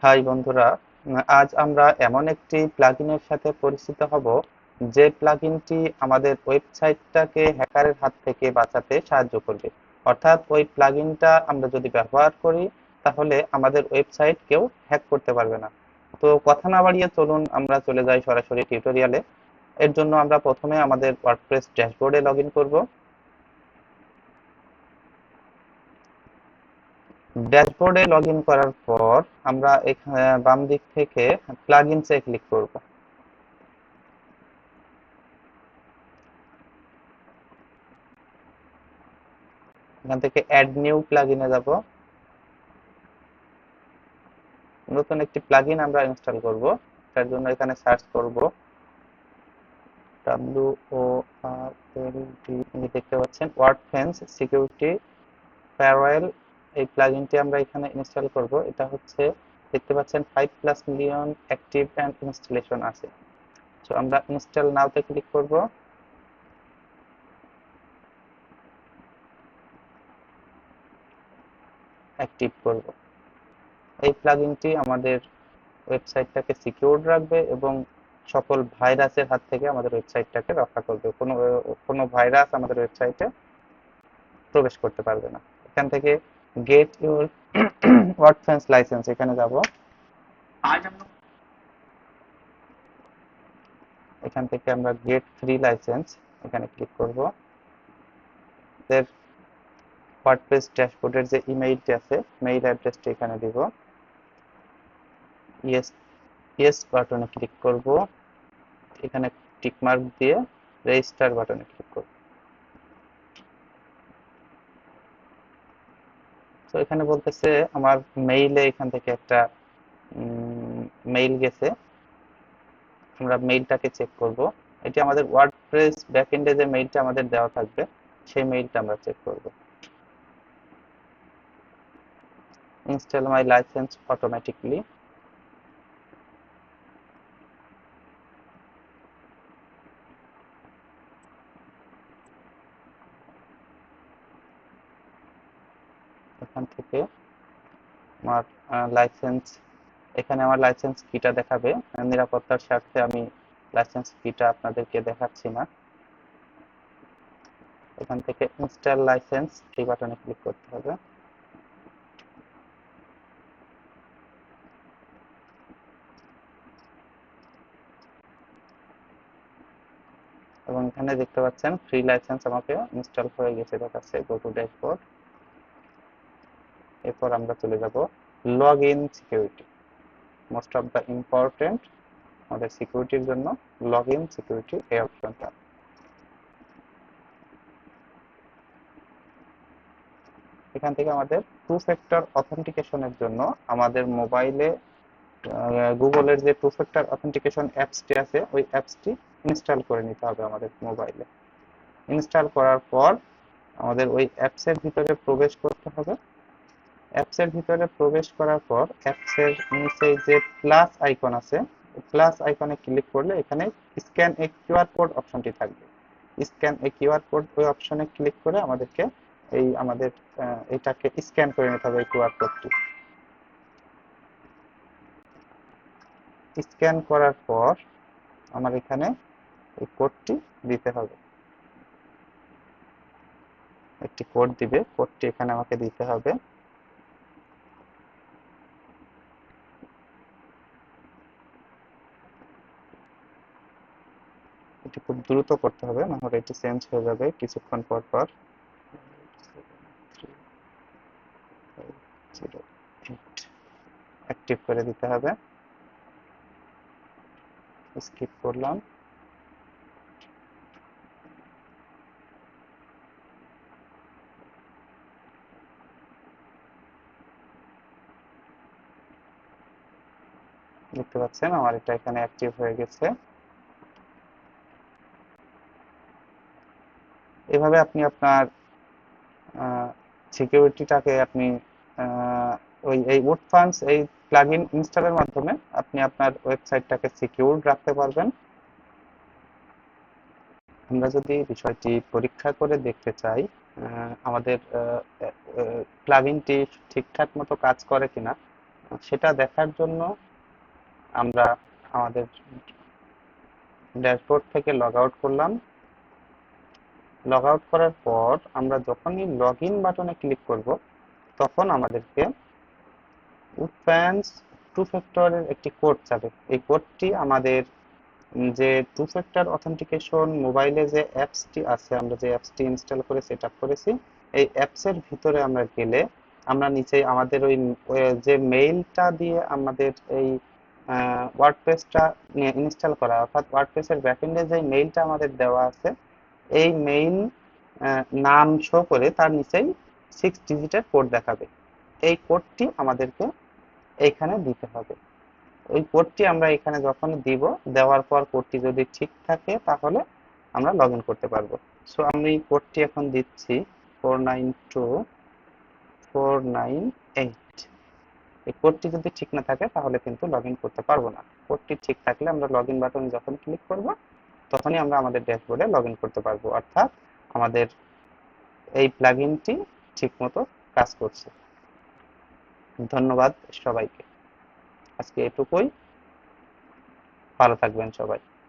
High বন্ধুরা, আজ আমরা এমন একটি প্লাগইনের সাথে পরিচিত হব যে প্লাগইনটি আমাদের ওয়েবসাইটটাকে হ্যাকারের হাত থেকে বাঁচাতে সাহায্য করবে। অর্থাৎ ওই প্লাগইনটা আমরা যদি ব্যবহার করি তাহলে আমাদের ওয়েবসাইট কেউ হ্যাক করতে পারবে না। তো কথা না বাড়িয়ে চলুন আমরা চলে যাই সরাসরি টিউটোরিয়ালে। এর জন্য আমরা প্রথমে আমাদের ওয়ার্ডপ্রেস ড্যাশবোর্ডে লগ ইন করবো। ড্যাশবোর্ডে লগ ইন করার পর আমরা এখানে বাম দিক থেকে প্লাগইনসে ক্লিক করব। এখান থেকে অ্যাড নিউ প্লাগইনে যাব। নতুন একটি প্লাগইন আমরা ইনস্টল করব। তার জন্য এখানে সার্চ করব WORLD, দেখতে পাচ্ছেন ওয়ার্ডফেন্স সিকিউরিটি ফায়ারওয়াল। এই প্লাগইনটি আমরা এখানে ইনস্টল করব। এটা হচ্ছে দেখতে পাচ্ছেন 5+ মিলিয়ন অ্যাক্টিভ অ্যান্ড ইনস্টলেশন আছে। তো আমরা ইনস্টল নাওতে ক্লিক করব। অ্যাক্টিভ করব। এই প্লাগইনটি আমাদের ওয়েবসাইটটাকে সিকিউর রাখবে এবং সকল ভাইরাসের হাত থেকে আমাদের ওয়েবসাইটটাকে রক্ষা করবে। কোনো ভাইরাস আমাদের ওয়েবসাইটে প্রবেশ করতে পারবে না। এখান থেকে গেট ইউর ওয়ার্ডফেন্স লাইসেন্স এখানে যাব। এখান থেকে আমরা গেট ফ্রি লাইসেন্স এখানে ক্লিক করব। এর ওয়ার্ডপ্রেস ড্যাশবোর্ডের যে ইমেইলটি আছে মেইল অ্যাড্রেসটি এখানে দিব। ইয়েস ইয়েস বাটনে ক্লিক করব। এখানে টিক মার্ক দিয়ে রেজিস্টার বাটনে ক্লিক করব। তো এখানে বলতেছে আমার মেইলে এখান থেকে একটা মেইল গেছে। আমরা মেইলটাকে চেক করব। এটি আমাদের ওয়ার্ডপ্রেস ব্যাকএন্ডে যে মেইলটা আমাদের দেওয়া থাকবে সেই মেইলটা আমরা চেক করব। ইনস্টল মাই লাইসেন্স অটোমেটিকলি। এখান থেকে আমার লাইসেন্স, এখানে আমার লাইসেন্স কিটা দেখাবে। নিরাপত্তার স্বার্থে আমি লাইসেন্স কিটা আপনাদেরকে দেখাচ্ছি না। এখান থেকে ইনস্টল লাইসেন্স এই বাটনে ক্লিক করতে হবে। এবং এখানে দেখতে পাচ্ছেন ফ্রি লাইসেন্স আমাকে ইনস্টল হয়ে গেছে দেখাচ্ছে। Go to dashboard. এরপর আমরা চলে যাব log in security. Most of the important আমাদের সিকিউরিটির জন্য লগ ইন সিকিউরিটি এই অপশনটা। এখান থেকে আমাদের টু ফ্যাক্টর অথেন্টিকেশনের জন্য আমাদের মোবাইলে গুগলের যে টু ফ্যাক্টর অথেন্টিকেশন অ্যাপসটি আছে ওই অ্যাপসটি ইনস্টল করে নিতে হবে আমাদের মোবাইলে। ইনস্টল করার পর আমাদের ওই অ্যাপসের ভিতরে প্রবেশ করতে হবে। অ্যাপসের ভিতরে প্রবেশ করার পর অ্যাপসের নিচে যে প্লাস আইকন আছে প্লাস আইকনে ক্লিক করলে এখানে স্ক্যান এ কিউআর কোড অপশনটি থাকবে। স্ক্যান এ কিউআর কোড ওই অপশনে ক্লিক করে আমাদেরকে আমাদের এটাকে স্ক্যান করে নিতে হবে এই কিউআর কোডটি। স্ক্যান করার পর আমার এখানে এই কোডটি দিতে হবে। একটি কোড দিবে, কোডটি এখানে আমাকে দিতে হবে। এটি খুব দ্রুত করতে হবে, না হলে এটি চেঞ্জ হয়ে যাবে কিছুক্ষণ পর পর। অ্যাক্টিভ করে দিতে হবে। স্কিপ করলাম। দেখতে পাচ্ছেন আমার এটা এখানে অ্যাক্টিভ হয়ে গেছে। এভাবে আপনি আপনার সিকিউরিটিটাকে আপনি এই উডফান্স এই প্লাগইন ইনস্টলের মাধ্যমে আপনি আপনার ওয়েবসাইটটাকে সিকিউর রাখতে পারবেন। আমরা যদি বিষয়টি পরীক্ষা করে দেখতে চাই আমাদের প্লাগইনটি ঠিকঠাক মতো কাজ করে কিনা, সেটা দেখার জন্য আমরা আমাদের ড্যাশবোর্ড থেকে লগ আউট করলাম। লগ আউট করার পর আমরা যখনই লগ ইন বাটনে ক্লিক করব, তখন আমাদেরকে উডফ্যান্স টু ফ্যাক্টরের একটি কোড যাবে। এই কোডটি আমাদের যে টু ফ্যাক্টর অথেন্টিকেশন মোবাইলে যে অ্যাপসটি আছে, আমরা যে অ্যাপসটি ইনস্টল করে সেট আপ করেছি, এই অ্যাপসের ভিতরে আমরা গেলে আমরা নিচে আমাদের যে মেইলটা দিয়ে আমাদের এই ওয়ার্ডপ্রেসটা ইনস্টল করা, অর্থাৎ ওয়ার্ডপ্রেসের ব্যাকএন্ডে যে মেইলটা আমাদের দেওয়া আছে, এই মেইল নাম শো করে তার নিচেই 6 ডিজিটের কোড দেখাবে। এই কোডটি আমাদেরকে এইখানে দিতে হবে। ওই কোডটি আমরা এখানে যখন দিব, দেওয়ার পর কোডটি যদি ঠিক থাকে তাহলে আমরা লগ ইন করতে পারবো। সো আমি কোডটি এখন দিচ্ছি 492498। এই কোডটি যদি ঠিক না থাকে তাহলে কিন্তু লগ ইন করতে পারবো না। কোডটি ঠিক থাকলে আমরা লগ ইন বাটনে যখন ক্লিক করব, তখনই আমরা আমাদের ড্যাশবোর্ডে লগ ইন করতে পারবো, অর্থাৎ আমাদের এই প্লাগইনটি ঠিকমতো কাজ করছে। ধন্যবাদ সবাইকে। আজকে এটুকুই। ভালো থাকবেন সবাই।